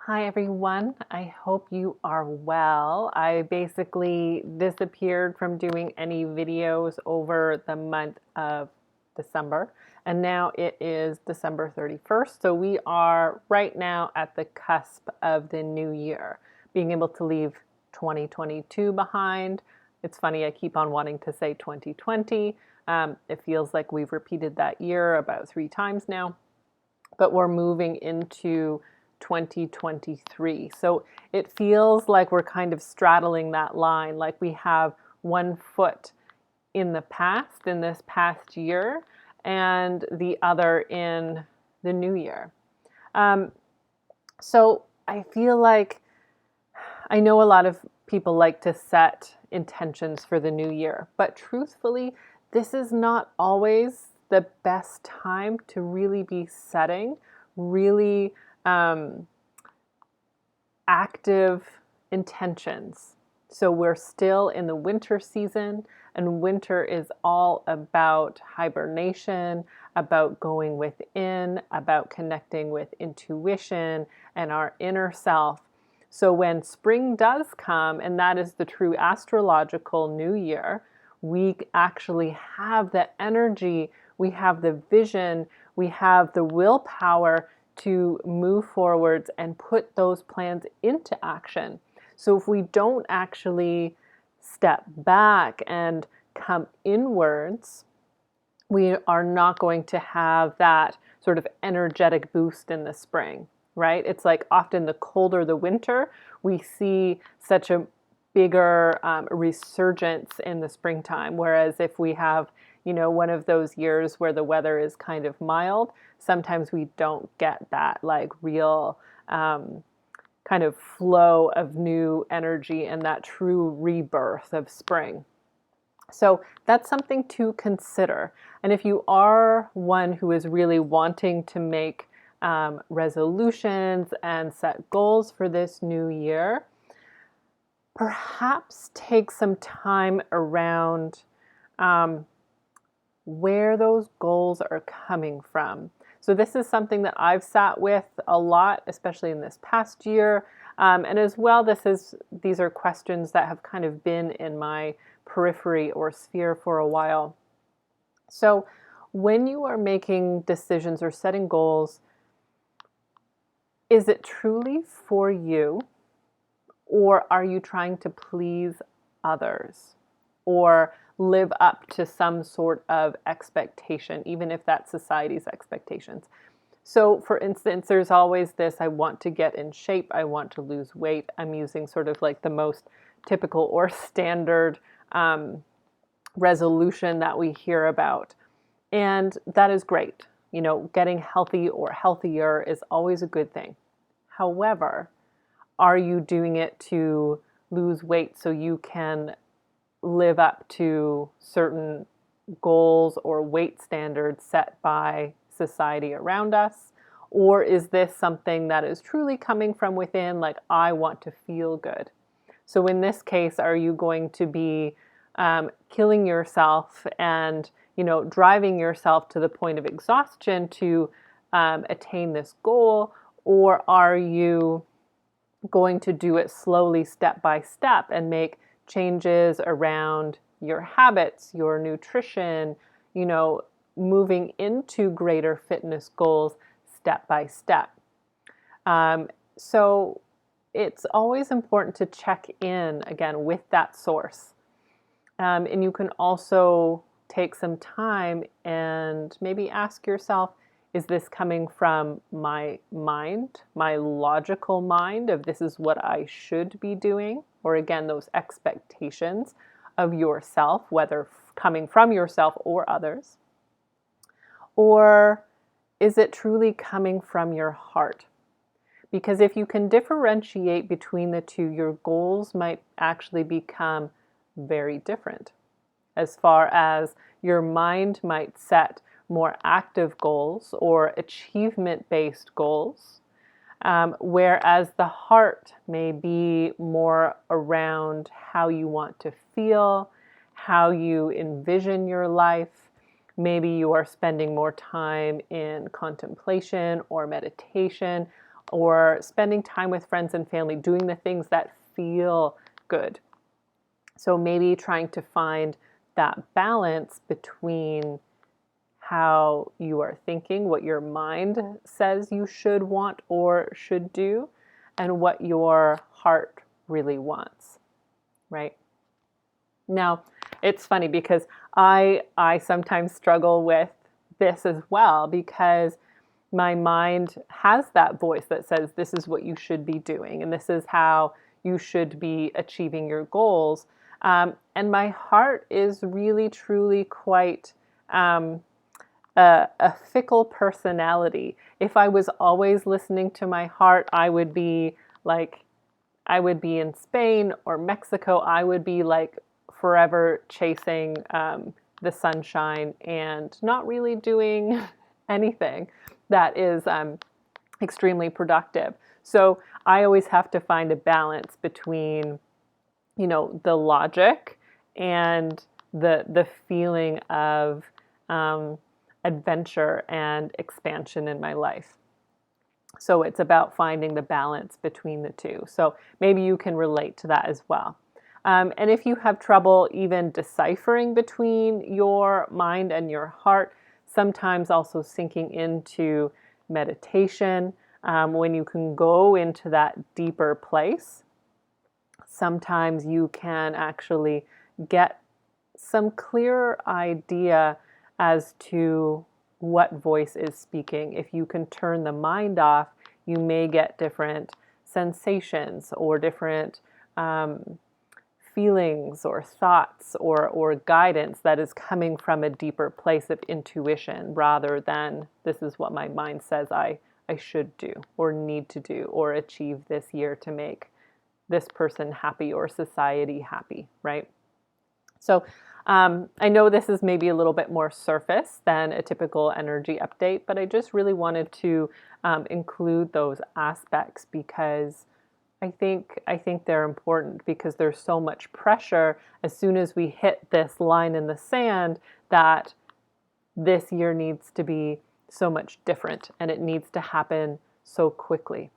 Hi everyone, I hope you are well. I basically disappeared from doing any videos over the month of December, and now it is December 31st, so we are right now at the cusp of the new year, being able to leave 2022 behind. It's funny, I keep on wanting to say 2020. It feels like we've repeated that year about 3 times now, but we're moving into 2023. So it feels like we're kind of straddling that line, like we have one foot in the past, in this past year, and the other in the new year. So I feel like I know a lot of people like to set intentions for the new year, but truthfully, this is not always the best time to really be setting really active intentions. So we're still in the winter season, and winter is all about hibernation, about going within, about connecting with intuition and our inner self. So when spring does come, and that is the true astrological new year, we actually have the energy, we have the vision, we have the willpower to move forwards and put those plans into action. So if we don't actually step back and come inwards, we are not going to have that sort of energetic boost in the spring, right? It's like often the colder the winter, we see such a bigger resurgence in the springtime. Whereas if we have, one of those years where the weather is kind of mild, sometimes we don't get that like real kind of flow of new energy and that true rebirth of spring. So that's something to consider. And if you are one who is really wanting to make resolutions and set goals for this new year, perhaps take some time around where those goals are coming from. So this is something that I've sat with a lot, especially in this past year. And as well, these are questions that have kind of been in my periphery or sphere for a while. So when you are making decisions or setting goals, is it truly for you? Or are you trying to please others or live up to some sort of expectation, even if that's society's expectations? So for instance, there's always this, I want to get in shape, I want to lose weight. I'm using sort of like the most typical or standard resolution that we hear about. And that is great. Getting healthy or healthier is always a good thing. However, are you doing it to lose weight so you can live up to certain goals or weight standards set by society around us? Or is this something that is truly coming from within, like, I want to feel good? So in this case, are you going to be killing yourself and, driving yourself to the point of exhaustion to attain this goal? Or are you going to do it slowly, step by step, and make changes around your habits, your nutrition, moving into greater fitness goals step by step? So it's always important to check in again with that source. And you can also take some time and maybe ask yourself, is this coming from my mind, my logical mind of this is what I should be doing? Or again, those expectations of yourself, whether coming from yourself or others? Or is it truly coming from your heart? Because if you can differentiate between the two, your goals might actually become very different. As far as your mind might set more active goals or achievement-based goals, whereas the heart may be more around how you want to feel, how you envision your life. Maybe you are spending more time in contemplation or meditation, or spending time with friends and family, doing the things that feel good. So maybe trying to find that balance between how you are thinking, what your mind says you should want or should do, and what your heart really wants, right? Now, it's funny because I sometimes struggle with this as well, because my mind has that voice that says this is what you should be doing and this is how you should be achieving your goals. And my heart is really, truly quite a fickle personality. If I was always listening to my heart, I would be in Spain or Mexico. I would be like forever chasing the sunshine and not really doing anything that is extremely productive. So I always have to find a balance between, the logic and the feeling of adventure and expansion in my life. So it's about finding the balance between the two. So maybe you can relate to that as well. And if you have trouble even deciphering between your mind and your heart, sometimes also sinking into meditation, when you can go into that deeper place, sometimes you can actually get some clearer idea as to what voice is speaking. If you can turn the mind off, you may get different sensations or different feelings or thoughts or guidance that is coming from a deeper place of intuition, rather than this is what my mind says I should do or need to do or achieve this year to make this person happy or society happy, right? So I know this is maybe a little bit more surface than a typical energy update, but I just really wanted to include those aspects because I think they're important, because there's so much pressure as soon as we hit this line in the sand that this year needs to be so much different and it needs to happen so quickly.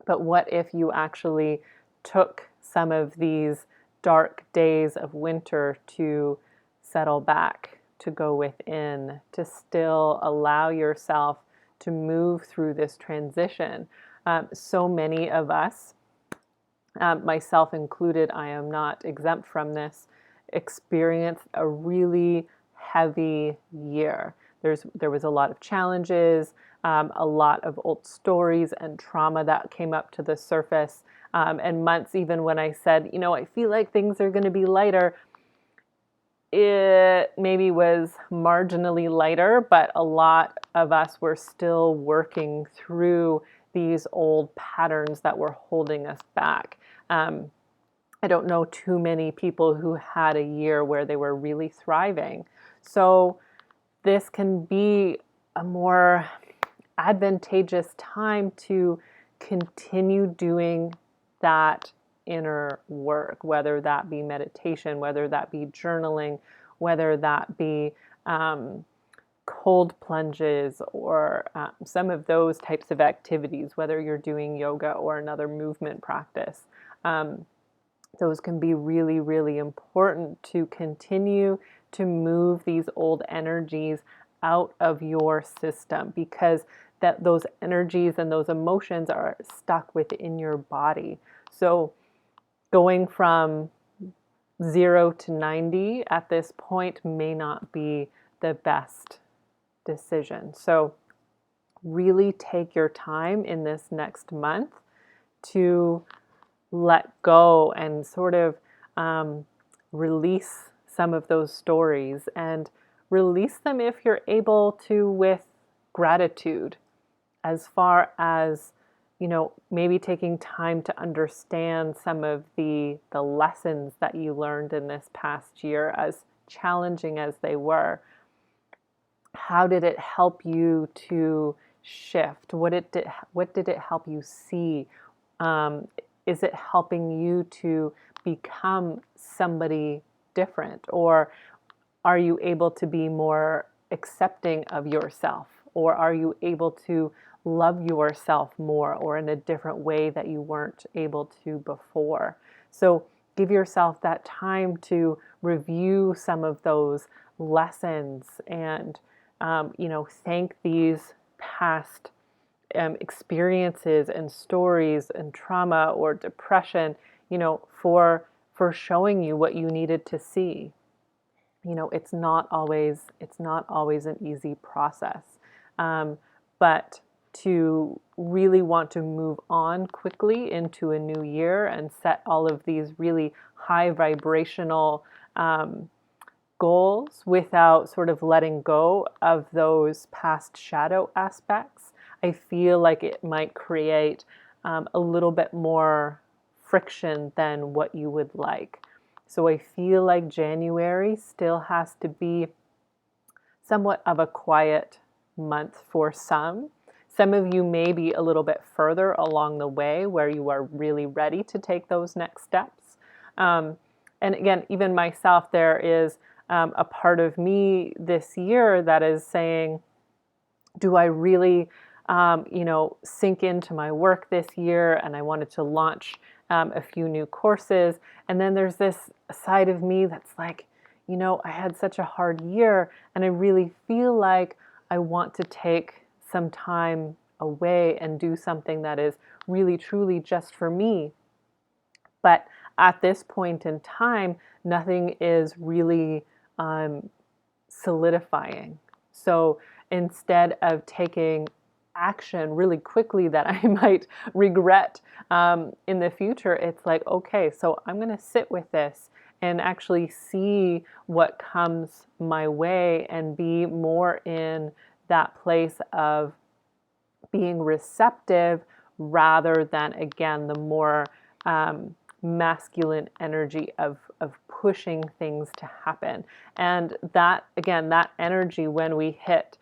But what if you actually took some of these dark days of winter to settle back, to go within, to still allow yourself to move through this transition? So many of us, myself included, I am not exempt from this, experienced a really heavy year. There was a lot of challenges, a lot of old stories and trauma that came up to the surface, and months even when I said, I feel like things are going to be lighter, it maybe was marginally lighter, but a lot of us were still working through these old patterns that were holding us back. I don't know too many people who had a year where they were really thriving. So this can be a more advantageous time to continue doing that inner work, whether that be meditation, whether that be journaling, whether that be cold plunges or some of those types of activities, whether you're doing yoga or another movement practice. Those can be really, really important to continue to move these old energies out of your system, because those energies and those emotions are stuck within your body. So going from 0 to 90 at this point may not be the best decision. So really take your time in this next month to let go and sort of release some of those stories, and release them, if you're able to, with gratitude, as far as maybe taking time to understand some of the lessons that you learned in this past year, as challenging as they were. How did it help you to shift? What did it help you see? Is it helping you to become somebody different? Or are you able to be more accepting of yourself? Or are you able to love yourself more or in a different way that you weren't able to before. So give yourself that time to review some of those lessons and, thank these past experiences and stories and trauma or depression, for showing you what you needed to see. It's not always an easy process, but to really want to move on quickly into a new year and set all of these really high vibrational goals without sort of letting go of those past shadow aspects, I feel like it might create a little bit more friction than what you would like. So I feel like January still has to be somewhat of a quiet month for some. Some of you may be a little bit further along the way where you are really ready to take those next steps. And again, even myself, there is a part of me this year that is saying, do I really, sink into my work this year? And I wanted to launch a few new courses. And then there's this side of me that's like, I had such a hard year and I really feel like I want to take some time away and do something that is really, truly just for me. But at this point in time, nothing is really solidifying. So instead of taking action really quickly that I might regret in the future, it's like, okay, so I'm going to sit with this and actually see what comes my way and be more in that place of being receptive rather than, again, the more masculine energy of pushing things to happen. And that, again, that energy, when we hit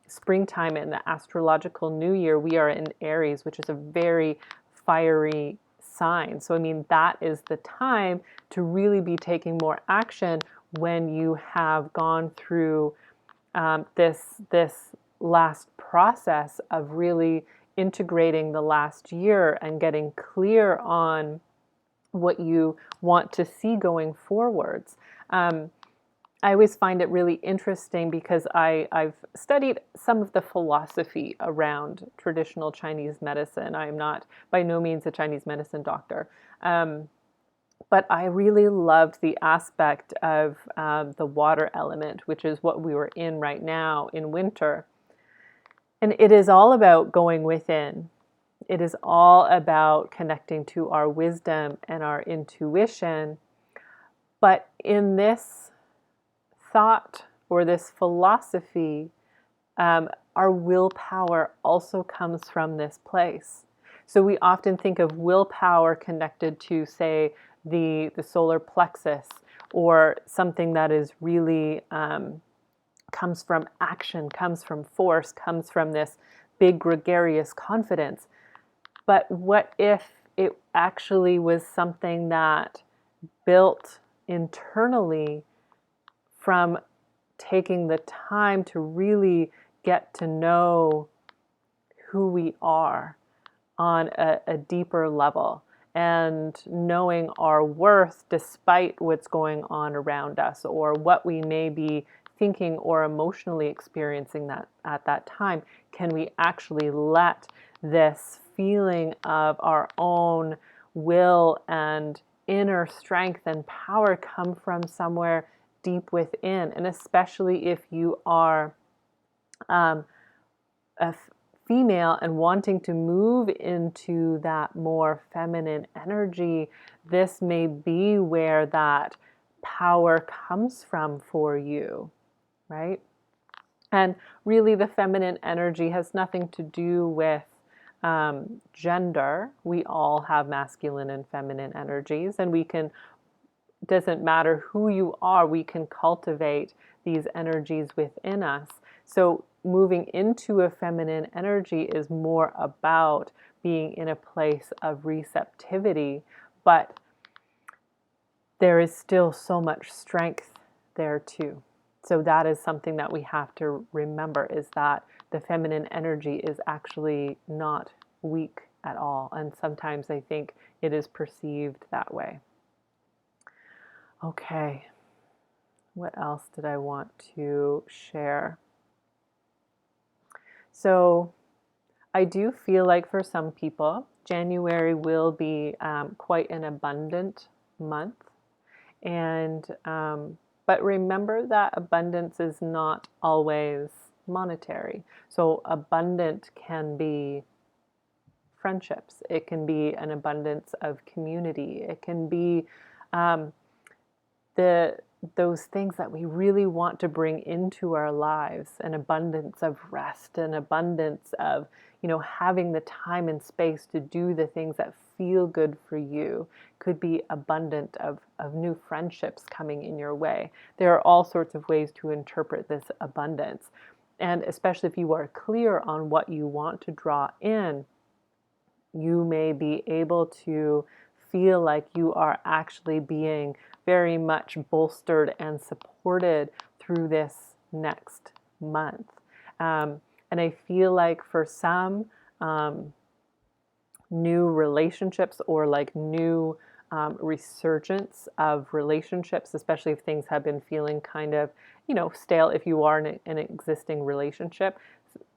springtime in the astrological new year, we are in Aries, which is a very fiery sign. So, I mean, that is the time to really be taking more action when you have gone through this last process of really integrating the last year and getting clear on what you want to see going forwards. I always find it really interesting because I've studied some of the philosophy around traditional Chinese medicine. I am not by no means a Chinese medicine doctor. But I really loved the aspect of the water element, which is what we were in right now in winter. And it is all about going within. It is all about connecting to our wisdom and our intuition. But in this thought or this philosophy, our willpower also comes from this place. So we often think of willpower connected to, say, the solar plexus, or something that is really comes from action, comes from force, comes from this big gregarious confidence. But what if it actually was something that built internally from taking the time to really get to know who we are on a deeper level, and knowing our worth despite what's going on around us or what we may be thinking or emotionally experiencing that at that time? Can we actually let this feeling of our own will and inner strength and power come from somewhere deep within? And especially if you are a female and wanting to move into that more feminine energy, this may be where that power comes from for you, right? And really, the feminine energy has nothing to do with gender. We all have masculine and feminine energies, and we can, doesn't matter who you are, we can cultivate these energies within us. So moving into a feminine energy is more about being in a place of receptivity, but there is still so much strength there too. So that is something that we have to remember, is that the feminine energy is actually not weak at all. And sometimes I think it is perceived that way. Okay, what else did I want to share? So I do feel like for some people, January will be quite an abundant month. And but remember that abundance is not always monetary. So abundant can be friendships. It can be an abundance of community. It can be um, those things that we really want to bring into our lives, an abundance of rest, an abundance of, having the time and space to do the things that feel good for you. Could be abundant of new friendships coming in your way. There are all sorts of ways to interpret this abundance. And especially if you are clear on what you want to draw in, you may be able to feel like you are actually being very much bolstered and supported through this next month. And I feel like for some, new relationships or like new resurgence of relationships, especially if things have been feeling kind of, stale. If you are in an existing relationship,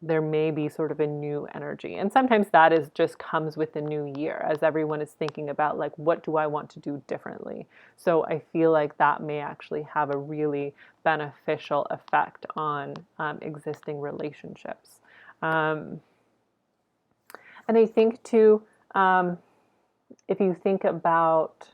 there may be sort of a new energy. And sometimes that is just comes with the new year as everyone is thinking about like, what do I want to do differently? So I feel like that may actually have a really beneficial effect on existing relationships. And I think too, if you think about,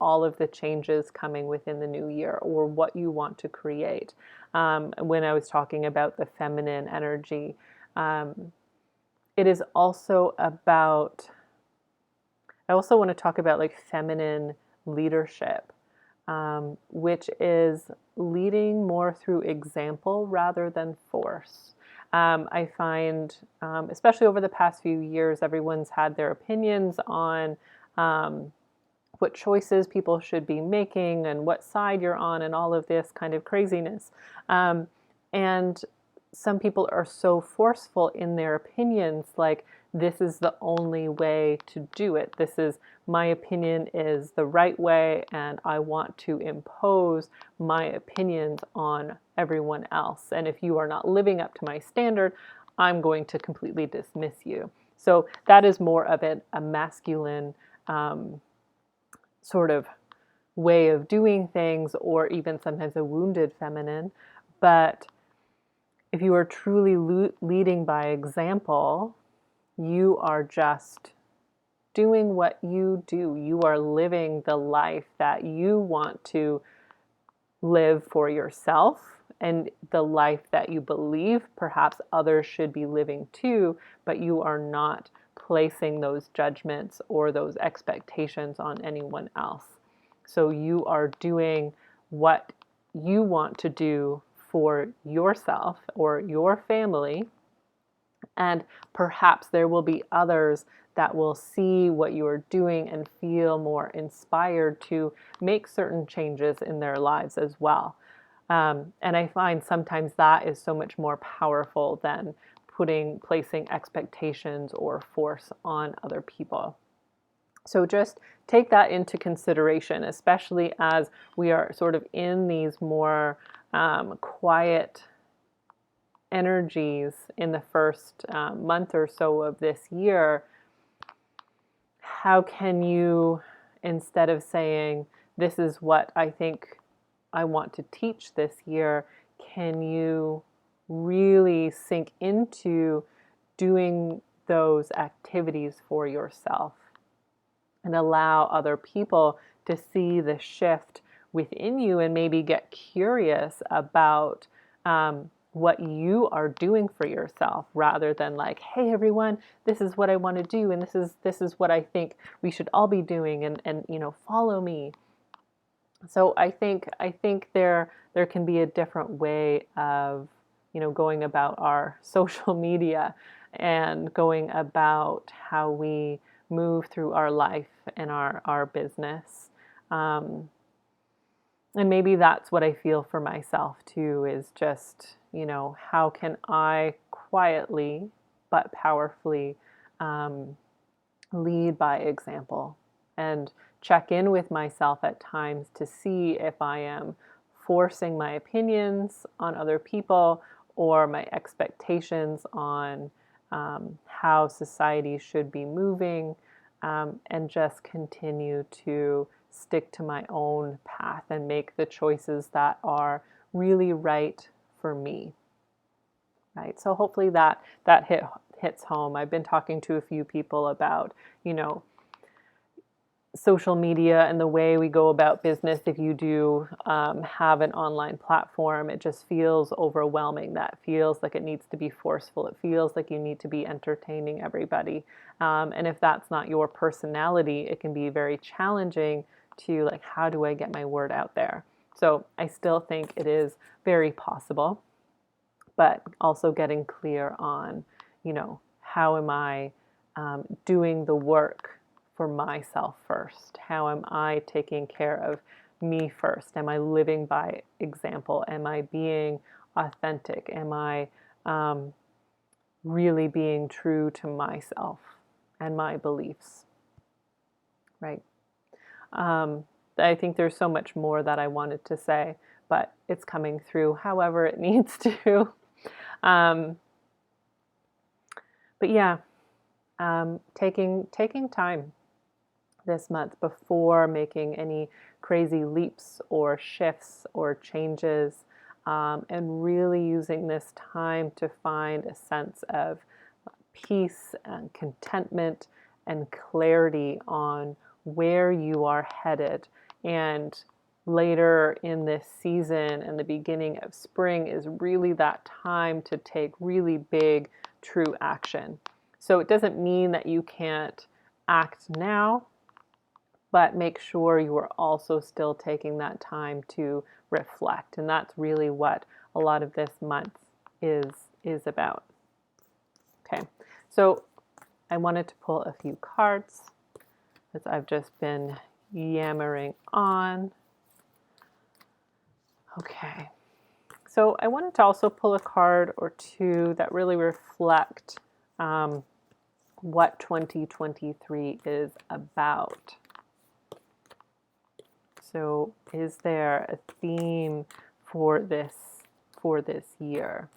all of the changes coming within the new year or what you want to create. When I was talking about the feminine energy, it is also about, I also want to talk about like feminine leadership, which is leading more through example rather than force. I find, especially over the past few years, everyone's had their opinions on what choices people should be making and what side you're on and all of this kind of craziness. And some people are so forceful in their opinions, like, this is the only way to do it. This is, my opinion is the right way, and I want to impose my opinions on everyone else. And if you are not living up to my standard, I'm going to completely dismiss you. So that is more of a masculine sort of way of doing things, or even sometimes a wounded feminine. But if you are truly leading by example, you are just doing what you do. You are living the life that you want to live for yourself and the life that you believe perhaps others should be living too, but you are not placing those judgments or those expectations on anyone else. So you are doing what you want to do for yourself or your family, and perhaps there will be others that will see what you are doing and feel more inspired to make certain changes in their lives as well. And I find sometimes that is so much more powerful than placing expectations or force on other people. So just take that into consideration, especially as we are sort of in these more quiet energies in the first month or so of this year. How can you, instead of saying, this is what I think I want to teach this year, can you really sink into doing those activities for yourself and allow other people to see the shift within you and maybe get curious about what you are doing for yourself, rather than like, hey everyone, this is what I want to do, and this is what I think we should all be doing, and follow me. So I think there can be a different way of going about our social media and going about how we move through our life and our business. And maybe that's what I feel for myself too, is just, how can I quietly but powerfully lead by example and check in with myself at times to see if I am forcing my opinions on other people or my expectations on how society should be moving, and just continue to stick to my own path and make the choices that are really right for me. Right? So hopefully that hits home. I've been talking to a few people about, social media and the way we go about business. If you do have an online platform, it just feels overwhelming. That feels like it needs to be forceful. It feels like you need to be entertaining everybody. And if that's not your personality, it can be very challenging to, like, how do I get my word out there? So I still think it is very possible, but also getting clear on, how am I doing the work for myself first? How am I taking care of me first? Am I living by example? Am I being authentic? Am I really being true to myself and my beliefs? Right? I think there's so much more that I wanted to say, but it's coming through however it needs to. But yeah, taking time this month before making any crazy leaps or shifts or changes, and really using this time to find a sense of peace and contentment and clarity on where you are headed. And later in this season and the beginning of spring is really that time to take really big, true action. So it doesn't mean that you can't act now, but make sure you are also still taking that time to reflect. And that's really what a lot of this month is about. Okay, so I wanted to pull a few cards because I've just been yammering on. Okay, so I wanted to also pull a card or two that really reflect what 2023 is about. So is there a theme for this year?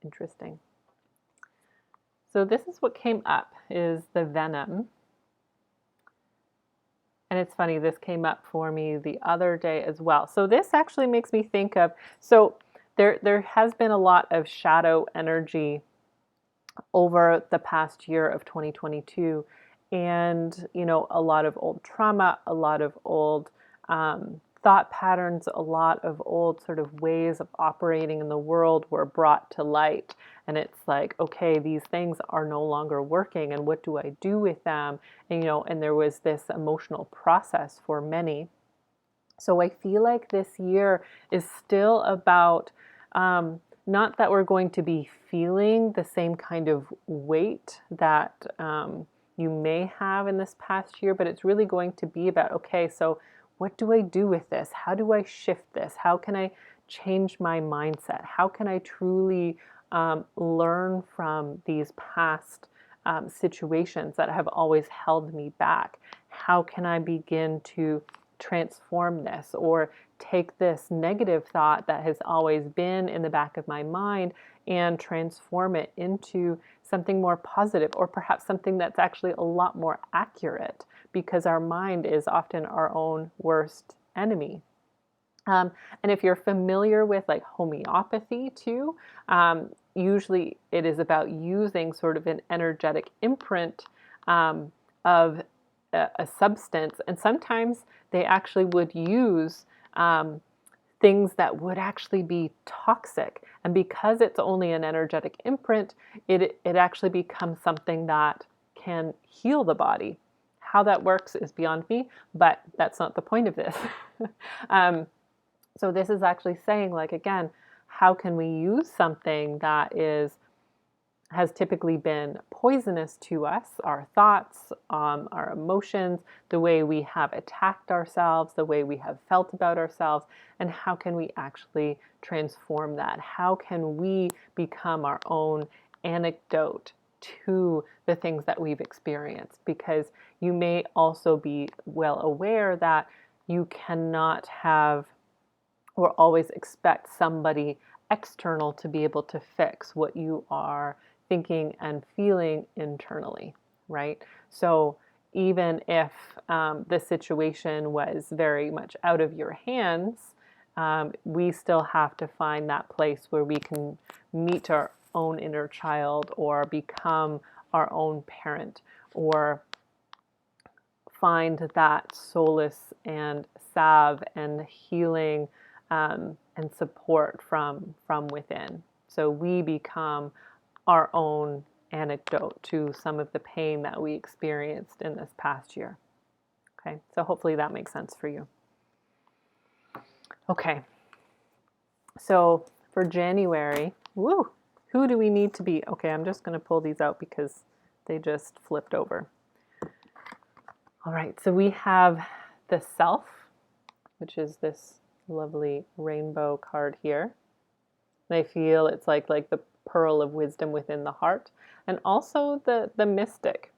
Interesting. So this is what came up, is the venom. And it's funny, this came up for me the other day as well. So this actually makes me think of, so there has been a lot of shadow energy over the past year of 2022, and a lot of old trauma, a lot of old thought patterns, a lot of old sort of ways of operating in the world were brought to light. And it's like, okay, these things are no longer working, and what do I do with them? And and there was this emotional process for many. So I feel like this year is still about not that we're going to be feeling the same kind of weight that you may have in this past year, but it's really going to be about, okay, so what do I do with this? How do I shift this? How can I change my mindset? How can I truly learn from these past situations that have always held me back? How can I begin to transform this, or take this negative thought that has always been in the back of my mind and transform it into something more positive, or perhaps something that's actually a lot more accurate, because our mind is often our own worst enemy. And if you're familiar with like homeopathy too, usually it is about using sort of an energetic imprint of a substance, and sometimes they actually would use things that would actually be toxic, and because it's only an energetic imprint, it actually becomes something that can heal the body. How that works is beyond me, but that's not the point of this. So this is actually saying, like, again, how can we use something that is has typically been poisonous to us, our thoughts, our emotions, the way we have attacked ourselves, the way we have felt about ourselves, and how can we actually transform that? How can we become our own antidote to the things that we've experienced? Because you may also be well aware that you cannot have or always expect somebody external to be able to fix what you are thinking and feeling internally, right? So even if the situation was very much out of your hands, we still have to find that place where we can meet our own inner child or become our own parent or find that solace and salve and healing and support from within. So we become our own antidote to some of the pain that we experienced in this past year. Okay, so hopefully that makes sense for you. Okay, so for January, woo, who do we need to be? Okay, I'm just going to pull these out because they just flipped over. All right, so we have the Self, which is this lovely rainbow card here. And I feel it's like the pearl of wisdom within the heart, and also the mystic.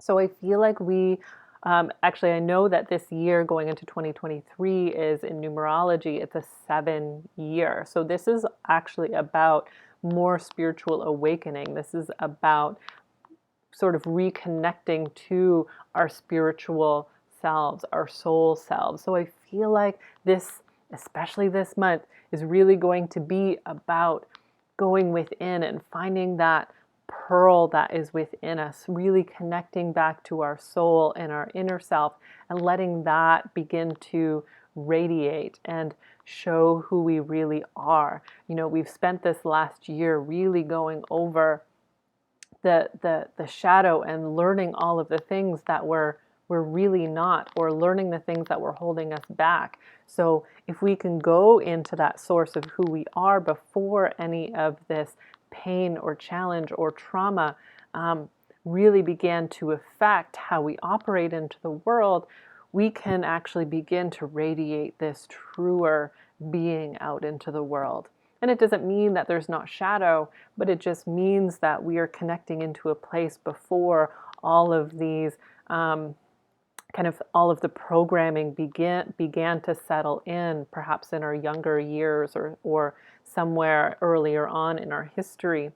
So I feel like we actually, I know that this year going into 2023 is in numerology, it's a 7-year. So this is actually about more spiritual awakening. This is about sort of reconnecting to our spiritual selves, our soul selves. So I feel like this, especially this month, is really going to be about going within and finding that pearl that is within us, really connecting back to our soul and our inner self and letting that begin to radiate and show who we really are. You know, we've spent this last year really going over the shadow and learning all of the things that we're really not, or learning the things that were holding us back. So if we can go into that source of who we are before any of this pain or challenge or trauma really began to affect how we operate into the world, we can actually begin to radiate this truer being out into the world. And it doesn't mean that there's not shadow, but it just means that we are connecting into a place before all of these kind of all of the programming began to settle in, perhaps in our younger years or somewhere earlier on in our history.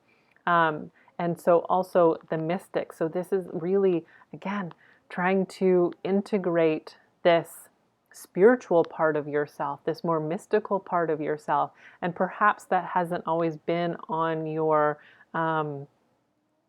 And so also the mystic. So this is really, again, trying to integrate this spiritual part of yourself, this more mystical part of yourself, and perhaps that hasn't always been on your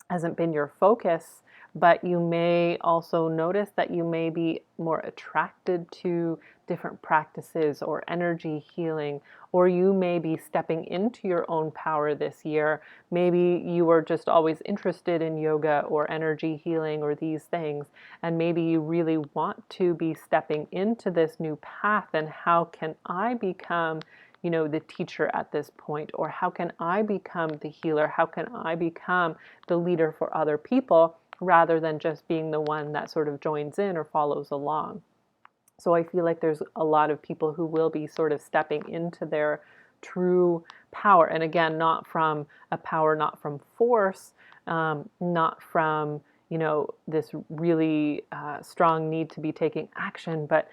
hasn't been your focus, but you may also notice that you may be more attracted to different practices or energy healing, or you may be stepping into your own power this year. Maybe you were just always interested in yoga or energy healing or these things, and maybe you really want to be stepping into this new path. And how can I become the teacher at this point? Or how can I become the healer? How can I become the leader for other people rather than just being the one that sort of joins in or follows along? So I feel like there's a lot of people who will be sort of stepping into their true power. And again, not from a power, not from force, not from, this really strong need to be taking action, but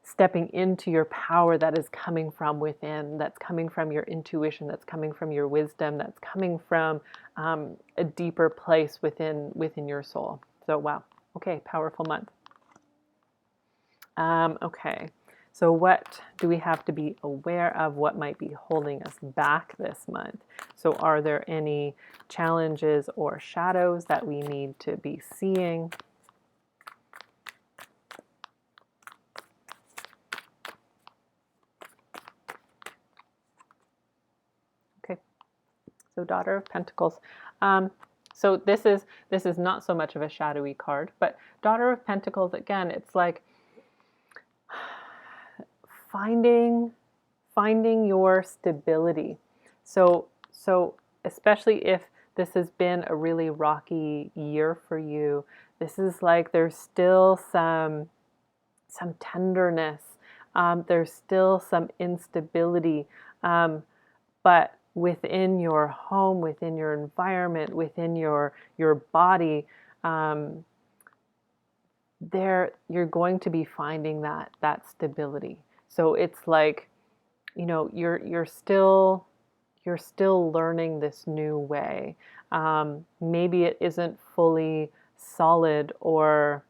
stepping into your power that is coming from within, that's coming from your intuition, that's coming from your wisdom, that's coming from a deeper place within your soul. So wow, okay, powerful month. Okay, so what do we have to be aware of? What might be holding us back this month? So are there any challenges or shadows that we need to be seeing? So Daughter of Pentacles. So this is not so much of a shadowy card, but Daughter of Pentacles, again, it's like finding your stability. So especially if this has been a really rocky year for you. This is like there's still some tenderness. There's still some instability. But within your home, within your environment, within your body, there you're going to be finding that stability. So it's like, you're still learning this new way. Maybe it isn't fully solid, or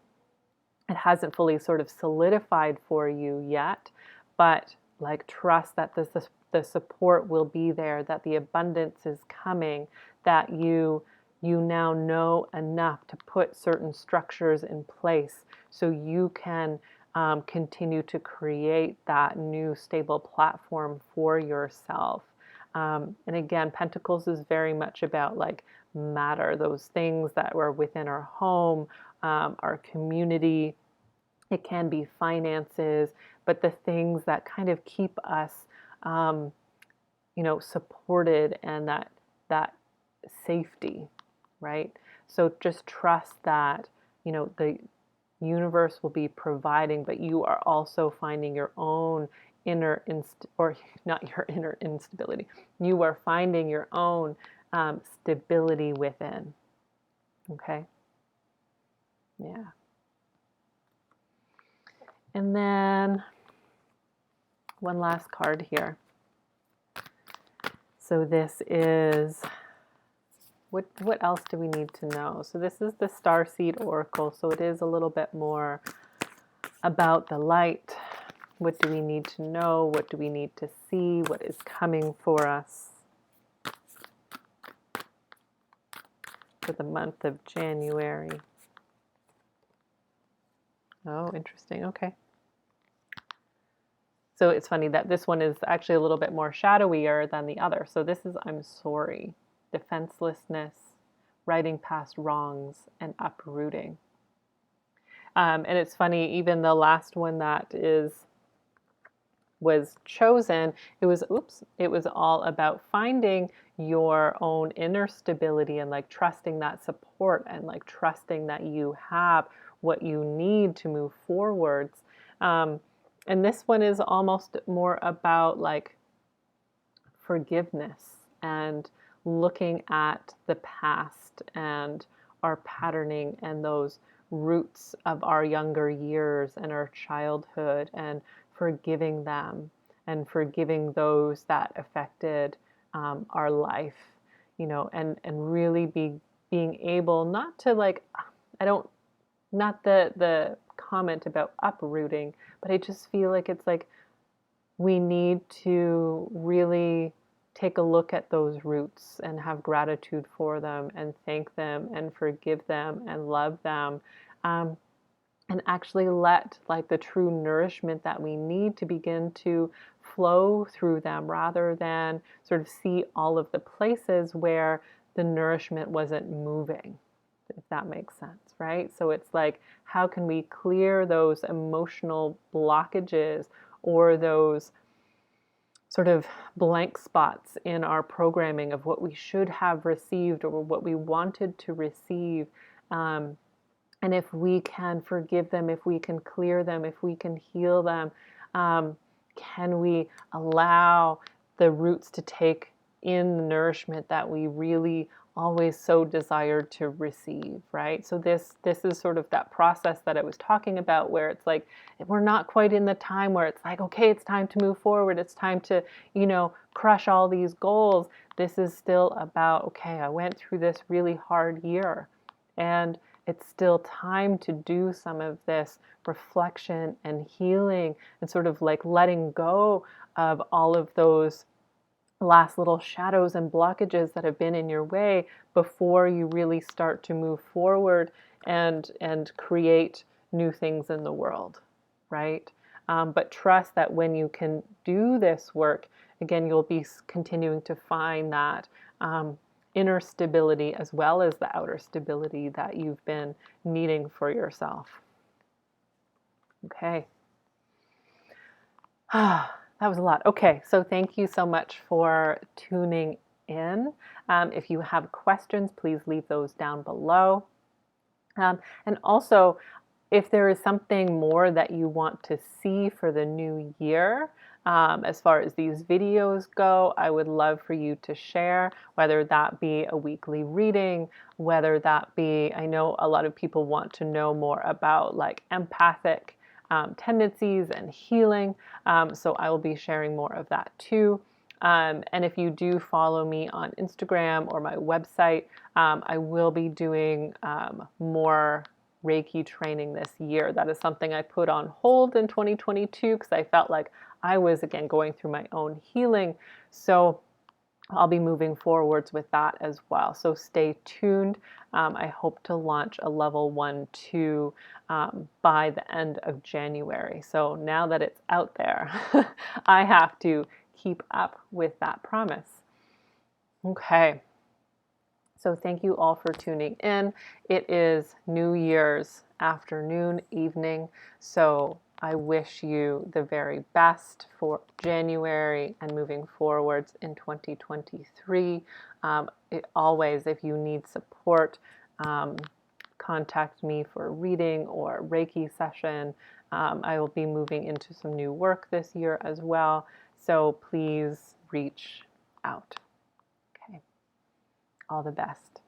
it hasn't fully sort of solidified for you yet, but like trust that the support will be there, that the abundance is coming, that you now know enough to put certain structures in place so you can continue to create that new stable platform for yourself. And again, Pentacles is very much about like matter, those things that were within our home, our community. It can be finances, but the things that kind of keep us, supported, and that safety, right? So just trust that, the universe will be providing, but you are also finding your own or not your inner instability. You are finding your own stability within. Okay? Yeah. And then one last card here. So this is, what else do we need to know? So this is the Starseed Oracle. So it is a little bit more about the light. What do we need to know? What do we need to see? What is coming for us for the month of January? Oh, interesting. Okay. So it's funny that this one is actually a little bit more shadowier than the other. So this is I'm sorry, defenselessness, righting past wrongs, and uprooting. And it's funny, even the last one that was chosen, it was all about finding your own inner stability and like trusting that support and like trusting that you have what you need to move forwards. And this one is almost more about like forgiveness and looking at the past and our patterning and those roots of our younger years and our childhood, and forgiving them and forgiving those that affected our life, and really being able not to like, not the comment about uprooting, but I just feel like it's like we need to really take a look at those roots and have gratitude for them and thank them and forgive them and love them, and actually let like the true nourishment that we need to begin to flow through them, rather than sort of see all of the places where the nourishment wasn't moving, if that makes sense, right? So it's like, how can we clear those emotional blockages or those sort of blank spots in our programming of what we should have received or what we wanted to receive. And if we can forgive them, if we can clear them, if we can heal them, can we allow the roots to take in the nourishment that we really always so desired to receive, right? So this is sort of that process that I was talking about, where it's like we're not quite in the time where it's like, okay, it's time to move forward, it's time to, crush all these goals. This is still about, okay, I went through this really hard year, and it's still time to do some of this reflection and healing and sort of like letting go of all of those last little shadows and blockages that have been in your way before you really start to move forward and create new things in the world, right? But trust that when you can do this work, again, you'll be continuing to find that inner stability as well as the outer stability that you've been needing for yourself. Okay. That was a lot. Okay, so thank you so much for tuning in. If you have questions, please leave those down below. And also, if there is something more that you want to see for the new year, as far as these videos go, I would love for you to share, whether that be a weekly reading, whether that be, I know a lot of people want to know more about like empathic tendencies and healing. So I will be sharing more of that too. And if you do follow me on Instagram or my website, I will be doing more Reiki training this year. That is something I put on hold in 2022 because I felt like I was again going through my own healing. So I'll be moving forwards with that as well. So stay tuned. I hope to launch a level 1-2 by the end of January. So now that it's out there, I have to keep up with that promise. Okay. So thank you all for tuning in. It is New Year's afternoon, evening. So I wish you the very best for January and moving forwards in 2023. Always, if you need support, contact me for a reading or a Reiki session. I will be moving into some new work this year as well. So please reach out. Okay. All the best.